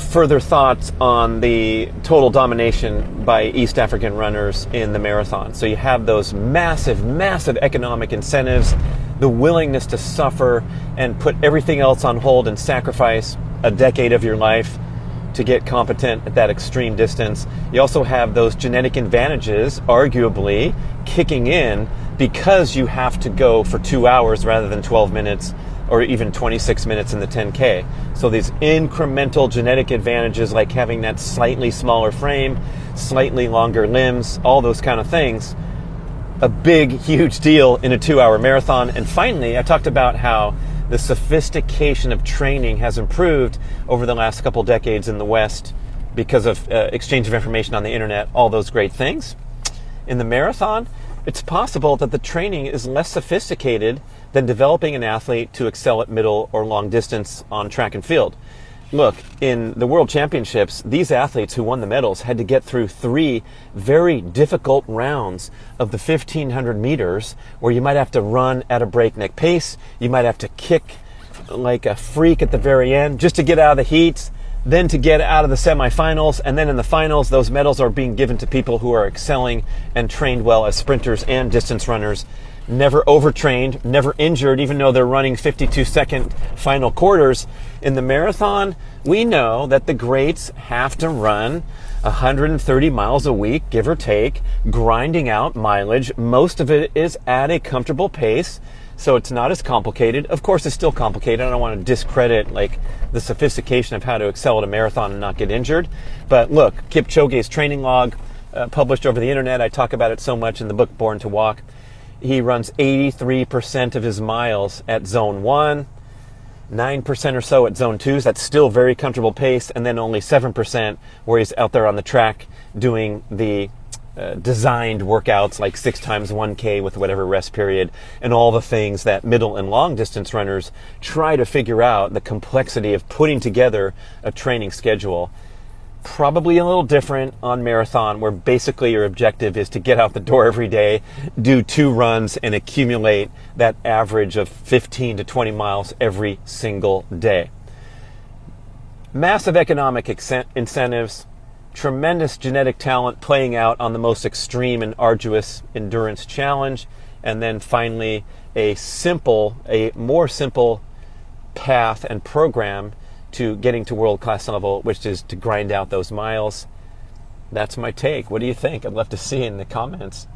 further thoughts on the total domination by East African runners in the marathon. So you have those massive, massive economic incentives, the willingness to suffer and put everything else on hold and sacrifice a decade of your life to get competent at that extreme distance. You also have those genetic advantages, arguably, kicking in because you have to go for 2 hours rather than 12 minutes or even 26 minutes in the 10K. So these incremental genetic advantages, like having that slightly smaller frame, slightly longer limbs, all those kind of things, a big, huge deal in a 2-hour marathon. And finally, I talked about how the sophistication of training has improved over the last couple decades in the West because of exchange of information on the internet, all those great things. In the marathon, it's possible that the training is less sophisticated than developing an athlete to excel at middle or long distance on track and field. Look, in the World Championships, these athletes who won the medals had to get through 3 very difficult rounds of the 1,500 meters where you might have to run at a breakneck pace, you might have to kick like a freak at the very end just to get out of the heats, then to get out of the semifinals, and then in the finals, those medals are being given to people who are excelling and trained well as sprinters and distance runners, never overtrained, never injured, even though they're running 52-second final quarters. In the marathon, we know that the greats have to run 130 miles a week, give or take, grinding out mileage. Most of it is at a comfortable pace, so it's not as complicated. Of course, it's still complicated. I don't want to discredit like the sophistication of how to excel at a marathon and not get injured. But look, Kipchoge's training log, published over the internet. I talk about it so much in the book Born to Walk. He runs 83% of his miles at zone 1, 9% or so at zone 2. So that's still very comfortable pace, and then only 7% where he's out there on the track doing the designed workouts like 6 times 1K with whatever rest period and all the things that middle and long distance runners try to figure out, the complexity of putting together a training schedule. Probably a little different on marathon, where basically your objective is to get out the door every day, do 2 runs, and accumulate that average of 15 to 20 miles every single day. Massive economic incentives, tremendous genetic talent playing out on the most extreme and arduous endurance challenge, and then finally a more simple path and program to getting to world-class level, which is to grind out those miles. That's my take. What do you think? I'd love to see in the comments.